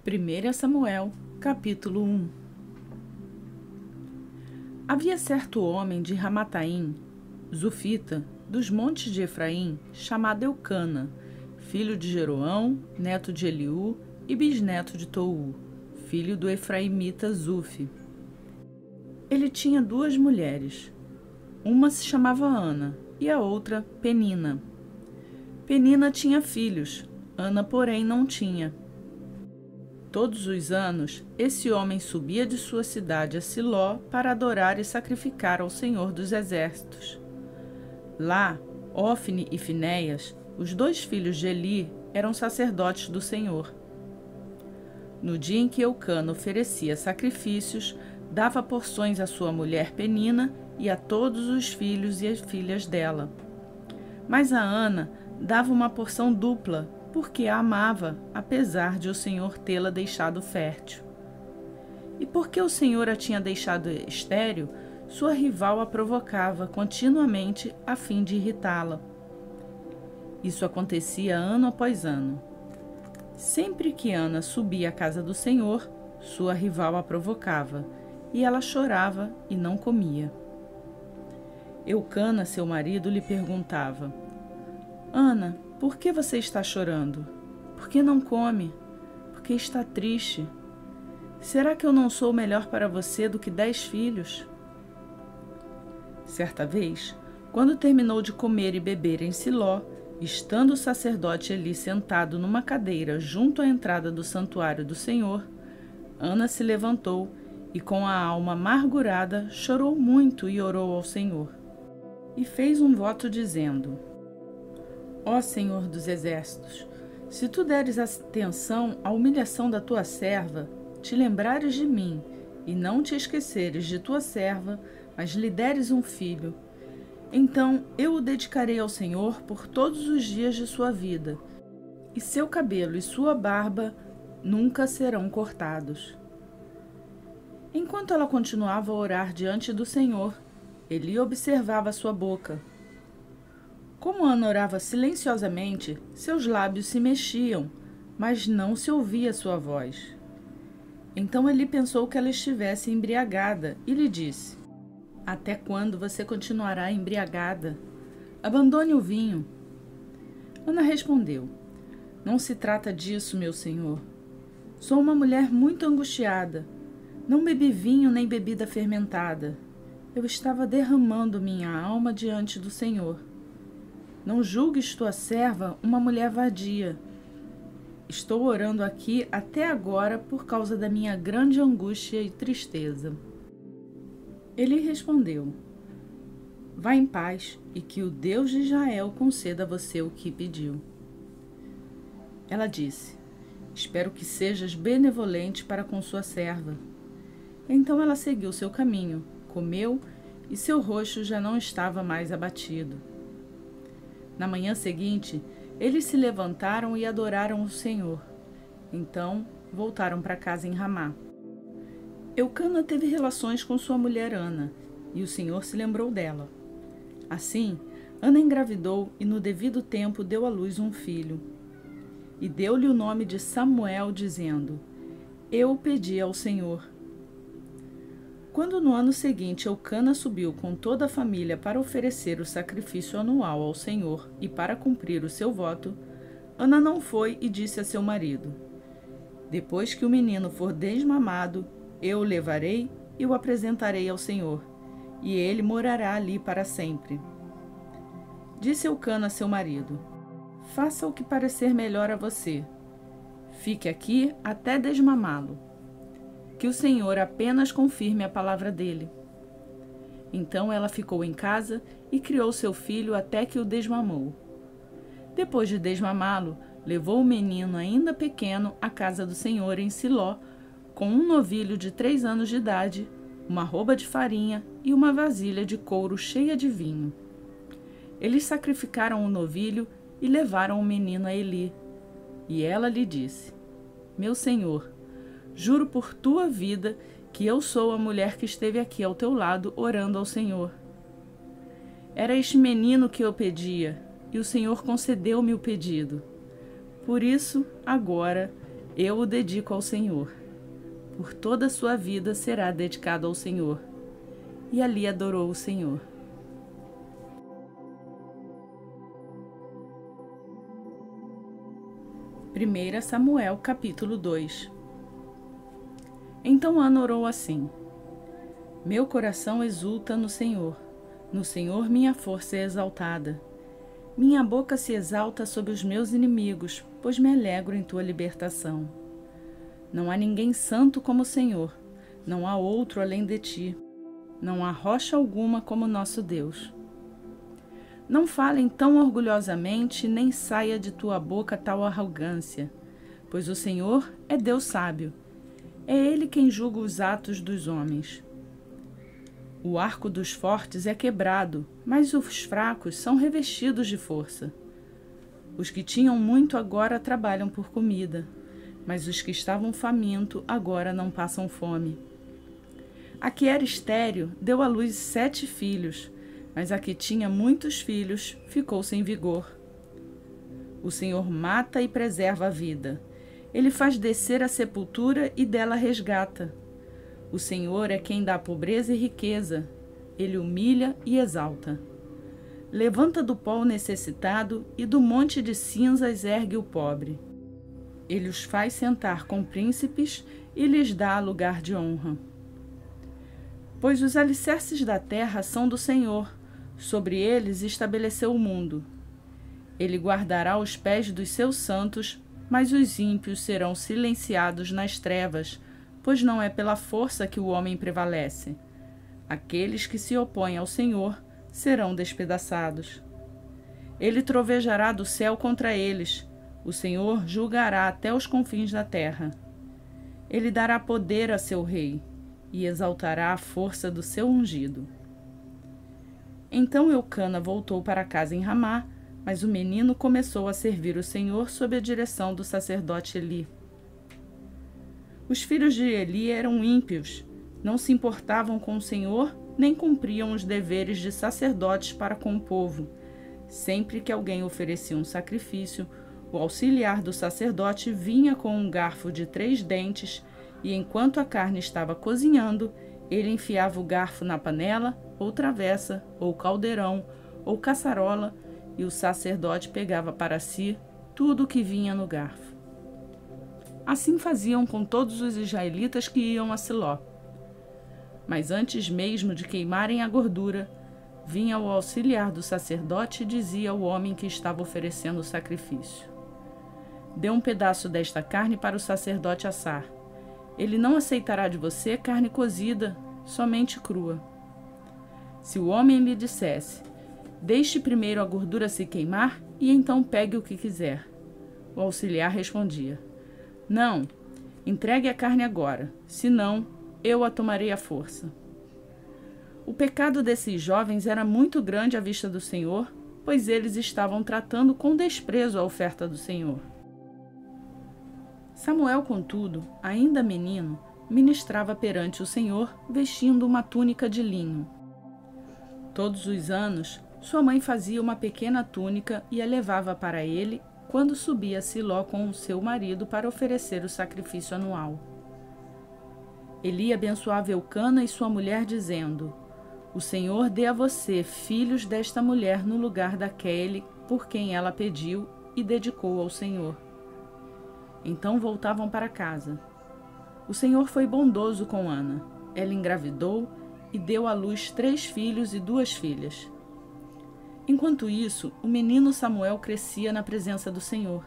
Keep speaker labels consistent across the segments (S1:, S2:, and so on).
S1: 1 Samuel, capítulo 1. Havia certo homem de Ramataim, Zufita, dos montes de Efraim, chamado Eucana, filho de Jeroão, neto de Eliú e bisneto de Tou, filho do efraimita Zufi. Ele tinha 2 mulheres. Uma se chamava Ana e a outra Penina. Penina tinha filhos, Ana, porém, não tinha. Todos os anos, esse homem subia de sua cidade a Siló para adorar e sacrificar ao Senhor dos Exércitos. Lá, Ofne e Finéias, os 2 filhos de Eli, eram sacerdotes do Senhor. No dia em que Eucana oferecia sacrifícios, dava porções à sua mulher Penina e a todos os filhos e as filhas dela. Mas a Ana dava uma porção dupla, porque a amava, apesar de o Senhor tê-la deixado fértil. E porque o Senhor a tinha deixado estéril, sua rival a provocava continuamente a fim de irritá-la. Isso acontecia ano após ano. Sempre que Ana subia à casa do Senhor, sua rival a provocava, e ela chorava e não comia. Eucana, seu marido, lhe perguntava: Ana, por que você está chorando? Por que não come? Por que está triste? Será que eu não sou melhor para você do que 10 filhos? Certa vez, quando terminou de comer e beber em Siló, estando o sacerdote Eli sentado numa cadeira junto à entrada do santuário do Senhor, Ana se levantou e, com a alma amargurada, chorou muito e orou ao Senhor. E fez um voto dizendo: Ó Senhor dos Exércitos, se tu deres atenção à humilhação da tua serva, te lembrares de mim, e não te esqueceres de tua serva, mas lhe deres um filho, então eu o dedicarei ao Senhor por todos os dias de sua vida, e seu cabelo e sua barba nunca serão cortados. Enquanto ela continuava a orar diante do Senhor, Eli observava sua boca. Como Ana orava silenciosamente, seus lábios se mexiam, mas não se ouvia sua voz. Então Eli pensou que ela estivesse embriagada e lhe disse: Até quando você continuará embriagada? Abandone o vinho. Ana respondeu: Não se trata disso, meu senhor. Sou uma mulher muito angustiada. Não bebi vinho nem bebida fermentada. Eu estava derramando minha alma diante do Senhor. Não julgues tua serva uma mulher vadia. Estou orando aqui até agora por causa da minha grande angústia e tristeza. Ele respondeu: Vá em paz e que o Deus de Israel conceda a você o que pediu. Ela disse: Espero que sejas benevolente para com sua serva. Então ela seguiu seu caminho, comeu e seu rosto já não estava mais abatido. Na manhã seguinte, eles se levantaram e adoraram o Senhor. Então, voltaram para casa em Ramá. Eucana teve relações com sua mulher Ana, e o Senhor se lembrou dela. Assim, Ana engravidou e no devido tempo deu à luz um filho. E deu-lhe o nome de Samuel, dizendo: Eu o pedi ao Senhor. Quando no ano seguinte Eucana subiu com toda a família para oferecer o sacrifício anual ao Senhor e para cumprir o seu voto, Ana não foi e disse a seu marido: Depois que o menino for desmamado, eu o levarei e o apresentarei ao Senhor, e ele morará ali para sempre. Disse Eucana a seu marido: Faça o que parecer melhor a você. Fique aqui até desmamá-lo. Que o Senhor apenas confirme a palavra dele. Então ela ficou em casa e criou seu filho até que o desmamou. Depois de desmamá-lo, levou o menino ainda pequeno à casa do Senhor em Siló, com um novilho de 3 anos de idade, uma arroba de farinha e uma vasilha de couro cheia de vinho. Eles sacrificaram o novilho e levaram o menino a Eli. E ela lhe disse: Meu senhor, juro por tua vida que eu sou a mulher que esteve aqui ao teu lado orando ao Senhor. Era este menino que eu pedia, e o Senhor concedeu-me o pedido. Por isso, agora, Eu o dedico ao Senhor. Por toda a sua vida será dedicado ao Senhor. E ali adorou o Senhor. 1 Samuel, capítulo 2. Então Ana orou assim: Meu coração exulta no Senhor minha força é exaltada. Minha boca se exalta sobre os meus inimigos, pois me alegro em tua libertação. Não há ninguém santo como o Senhor, não há outro além de ti. Não há rocha alguma como nosso Deus. Não falem tão orgulhosamente, nem saia de tua boca tal arrogância, pois o Senhor é Deus sábio. É Ele quem julga os atos dos homens. O arco dos fortes é quebrado, mas os fracos são revestidos de força. Os que tinham muito agora trabalham por comida, mas os que estavam famintos agora não passam fome. A que era estéril deu à luz 7 filhos, mas a que tinha muitos filhos ficou sem vigor. O Senhor mata e preserva a vida. Ele faz descer a sepultura e dela resgata. O Senhor é quem dá pobreza e riqueza. Ele humilha e exalta. Levanta do pó o necessitado e do monte de cinzas ergue o pobre. Ele os faz sentar com príncipes e lhes dá lugar de honra. Pois os alicerces da terra são do Senhor, sobre eles estabeleceu o mundo. Ele guardará os pés dos seus santos, mas os ímpios serão silenciados nas trevas, pois não é pela força que o homem prevalece. Aqueles que se opõem ao Senhor serão despedaçados. Ele trovejará do céu contra eles. O Senhor julgará até os confins da terra. Ele dará poder a seu rei e exaltará a força do seu ungido. Então Eucana voltou para casa em Ramá, mas o menino começou a servir o Senhor sob a direção do sacerdote Eli. Os filhos de Eli eram ímpios, não se importavam com o Senhor, nem cumpriam os deveres de sacerdotes para com o povo. Sempre que alguém oferecia um sacrifício, o auxiliar do sacerdote vinha com um garfo de 3 dentes e, enquanto a carne estava cozinhando, ele enfiava o garfo na panela, ou travessa, ou caldeirão, ou caçarola, e o sacerdote pegava para si tudo o que vinha no garfo. Assim faziam com todos os israelitas que iam a Siló. Mas antes mesmo de queimarem a gordura, vinha o auxiliar do sacerdote e dizia ao homem que estava oferecendo o sacrifício: Dê um pedaço desta carne para o sacerdote assar. Ele não aceitará de você carne cozida, somente crua. Se o homem lhe dissesse: Deixe primeiro a gordura se queimar e então pegue o que quiser, o auxiliar respondia: Não, entregue a carne agora, senão eu a tomarei à força. O pecado desses jovens era muito grande à vista do Senhor, pois eles estavam tratando com desprezo a oferta do Senhor. Samuel, contudo, ainda menino, ministrava perante o Senhor, vestindo uma túnica de linho. Todos os anos, sua mãe fazia uma pequena túnica e a levava para ele quando subia a Siló com o seu marido para oferecer o sacrifício anual. Eli abençoava Eucana e sua mulher, dizendo: O Senhor dê a você filhos desta mulher no lugar daquele por quem ela pediu e dedicou ao Senhor. Então voltavam para casa. O Senhor foi bondoso com Ana. Ela engravidou e deu à luz 3 filhos e 2 filhas. Enquanto isso, o menino Samuel crescia na presença do Senhor.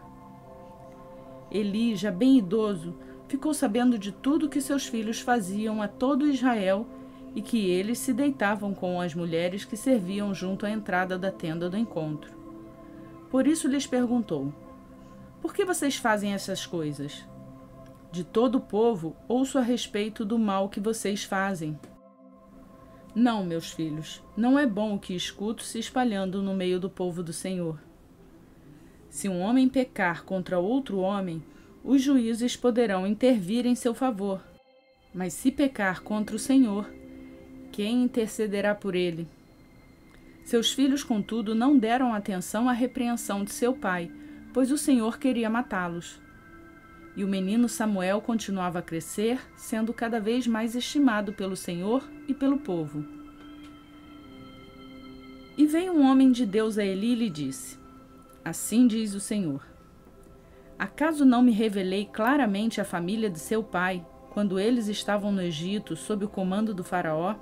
S1: Eli, já bem idoso, ficou sabendo de tudo que seus filhos faziam a todo Israel e que eles se deitavam com as mulheres que serviam junto à entrada da tenda do encontro. Por isso lhes perguntou: Por que vocês fazem essas coisas? De todo o povo ouço a respeito do mal que vocês fazem. Não, meus filhos, não é bom o que escuto se espalhando no meio do povo do Senhor. Se um homem pecar contra outro homem, os juízes poderão intervir em seu favor. Mas se pecar contra o Senhor, quem intercederá por ele? Seus filhos, contudo, não deram atenção à repreensão de seu pai, pois o Senhor queria matá-los. e o menino Samuel continuava a crescer, sendo cada vez mais estimado pelo Senhor e pelo povo. E veio um homem de Deus a Eli e lhe disse: Assim diz o Senhor: Acaso não me revelei claramente à família de seu pai, quando eles estavam no Egito, sob o comando do faraó?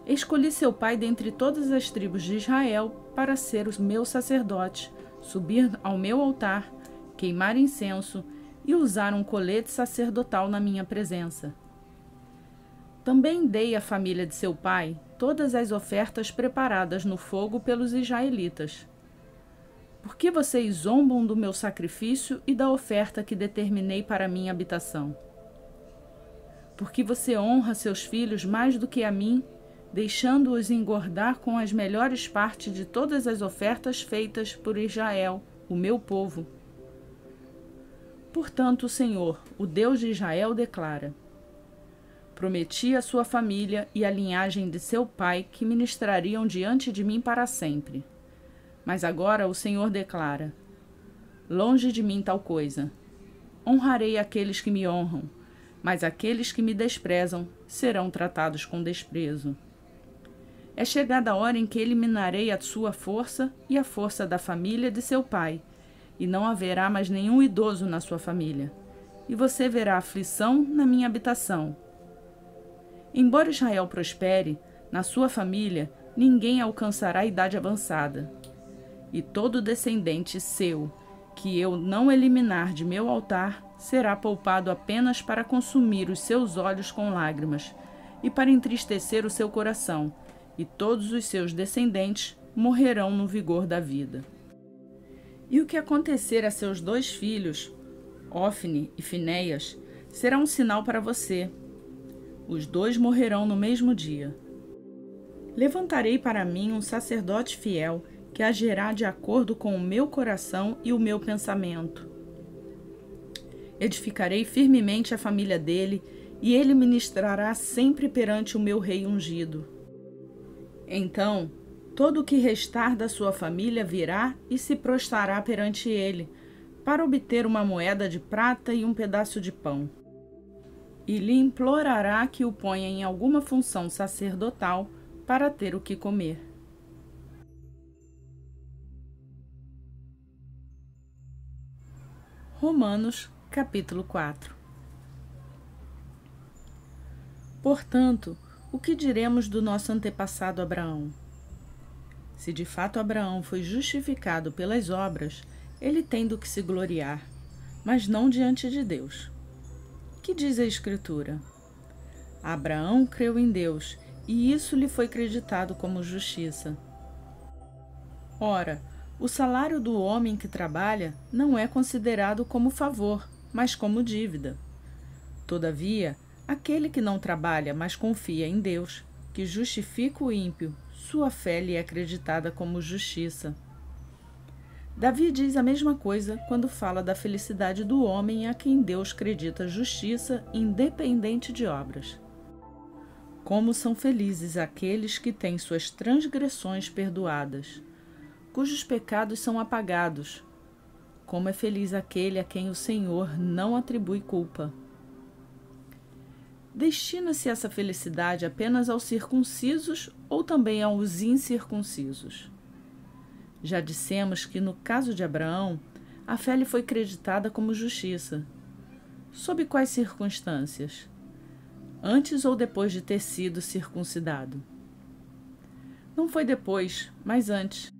S1: Escolhi seu pai dentre todas as tribos de Israel para ser o meu sacerdote, subir ao meu altar, queimar incenso e usar um colete sacerdotal na minha presença. Também dei à família de seu pai todas as ofertas preparadas no fogo pelos israelitas. Por que vocês zombam do meu sacrifício e da oferta que determinei para minha habitação? Porque você honra seus filhos mais do que a mim, deixando-os engordar com as melhores partes de todas as ofertas feitas por Israel, o meu povo. Portanto, o Senhor, o Deus de Israel, declara: Prometi à sua família e à linhagem de seu pai que ministrariam diante de mim para sempre. Mas agora o Senhor declara: Longe de mim tal coisa. Honrarei aqueles que me honram, mas aqueles que me desprezam serão tratados com desprezo. É chegada a hora em que eliminarei a sua força e a força da família de seu pai, e não haverá mais nenhum idoso na sua família, e você verá aflição na minha habitação. Embora Israel prospere, na sua família ninguém alcançará a idade avançada. E todo descendente seu, que eu não eliminar de meu altar, será poupado apenas para consumir os seus olhos com lágrimas, e para entristecer o seu coração, e todos os seus descendentes morrerão no vigor da vida. E o que acontecer a seus 2 filhos, Ofni e Finéias, será um sinal para você. Os 2 morrerão no mesmo dia. Levantarei para mim um sacerdote fiel, que agirá de acordo com o meu coração e o meu pensamento. Edificarei firmemente a família dele, e ele ministrará sempre perante o meu rei ungido. Então, todo o que restar da sua família virá e se prostrará perante ele, para obter uma moeda de prata e um pedaço de pão. E lhe implorará que o ponha em alguma função sacerdotal para ter o que comer. Romanos, capítulo 4. Portanto, o que diremos do nosso antepassado Abraão? Se de fato Abraão foi justificado pelas obras, ele tem do que se gloriar, mas não diante de Deus. Que diz a Escritura? Abraão creu em Deus, e isso lhe foi creditado como justiça. Ora, o salário do homem que trabalha não é considerado como favor, mas como dívida. Todavia, aquele que não trabalha, mas confia em Deus, que justifica o ímpio, sua fé lhe é acreditada como justiça. Davi diz a mesma coisa quando fala da felicidade do homem a quem Deus acredita justiça independente de obras. Como são felizes aqueles que têm suas transgressões perdoadas, cujos pecados são apagados. Como é feliz aquele a quem o Senhor não atribui culpa. Destina-se essa felicidade apenas aos circuncisos ou também aos incircuncisos? Já dissemos que, no caso de Abraão, a fé lhe foi creditada como justiça. Sob quais circunstâncias? Antes ou depois de ter sido circuncidado? Não foi depois, mas antes.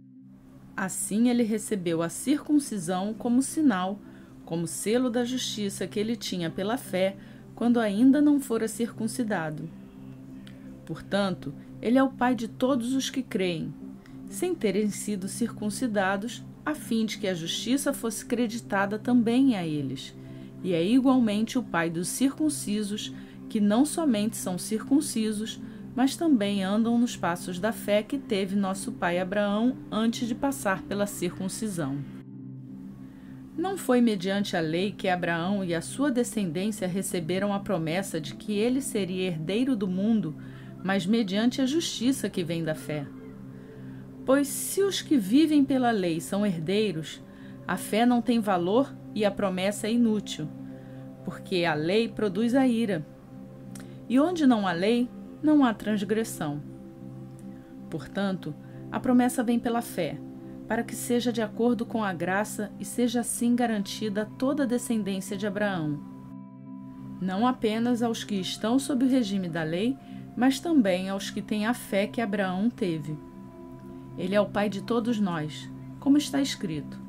S1: Assim ele recebeu a circuncisão como sinal, como selo da justiça que ele tinha pela fé quando ainda não fora circuncidado. Portanto, ele é o pai de todos os que creem, sem terem sido circuncidados, a fim de que a justiça fosse creditada também a eles, e é igualmente o pai dos circuncisos, que não somente são circuncisos, mas também andam nos passos da fé que teve nosso pai Abraão antes de passar pela circuncisão. Não foi mediante a lei que Abraão e a sua descendência receberam a promessa de que ele seria herdeiro do mundo, mas mediante a justiça que vem da fé. Pois se os que vivem pela lei são herdeiros, A fé não tem valor e a promessa é inútil, porque a lei produz a ira. E onde não há lei, não há transgressão. Portanto, a promessa vem pela fé, para que seja de acordo com a graça e seja assim garantida toda a descendência de Abraão. Não apenas aos que estão sob o regime da lei, mas também aos que têm a fé que Abraão teve. Ele é o pai de todos nós, como está escrito: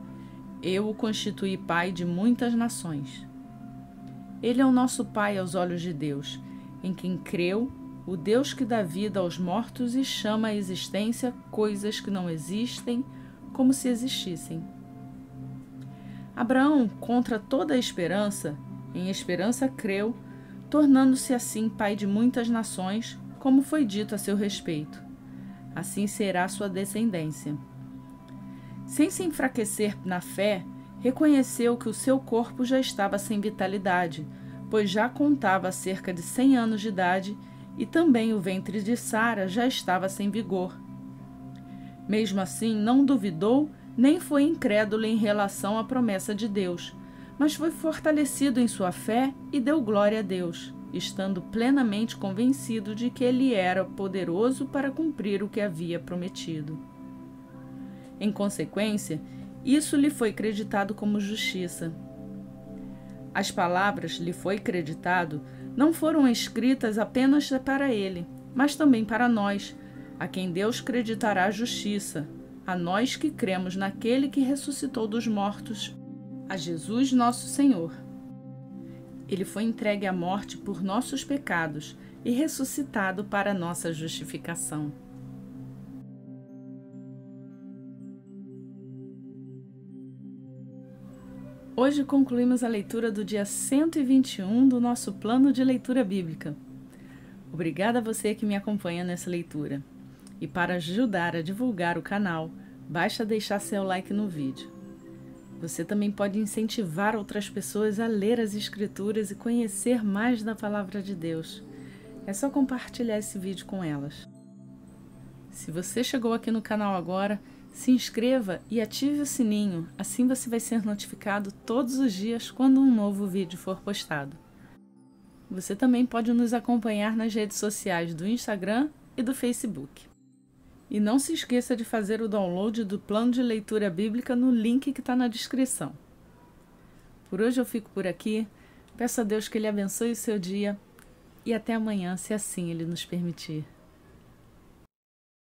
S1: eu o constituí pai de muitas nações. Ele é o nosso pai aos olhos de Deus, em quem creu o Deus que dá vida aos mortos e chama à existência coisas que não existem, como se existissem. Abraão, contra toda a esperança, em esperança creu, tornando-se assim pai de muitas nações, como foi dito a seu respeito. Assim será sua descendência. Sem se enfraquecer na fé, reconheceu que o seu corpo já estava sem vitalidade, pois já contava cerca de 100 anos de idade, e também o ventre de Sara já estava sem vigor. Mesmo assim, não duvidou, nem foi incrédulo em relação à promessa de Deus, mas foi fortalecido em sua fé e deu glória a Deus, estando plenamente convencido de que ele era poderoso para cumprir o que havia prometido. Em consequência, isso lhe foi creditado como justiça. As palavras lhe foi creditado não foram escritas apenas para ele, mas também para nós, a quem Deus creditará a justiça, a nós que cremos naquele que ressuscitou dos mortos, a Jesus nosso Senhor. Ele foi entregue à morte por nossos pecados e ressuscitado para nossa justificação. Hoje concluímos a leitura do dia 121 do nosso plano de leitura bíblica. Obrigada a você que me acompanha nessa leitura. E para ajudar a divulgar o canal, basta deixar seu like no vídeo. Você também pode incentivar outras pessoas a ler as Escrituras e conhecer mais da Palavra de Deus. É só compartilhar esse vídeo com elas. Se você chegou aqui no canal agora, se inscreva e ative o sininho, assim você vai ser notificado todos os dias quando um novo vídeo for postado. Você também pode nos acompanhar nas redes sociais do Instagram e do Facebook. E não se esqueça de fazer o download do plano de leitura bíblica no link que está na descrição. Por hoje eu fico por aqui, peço a Deus que Ele abençoe o seu dia e até amanhã, se assim Ele nos permitir.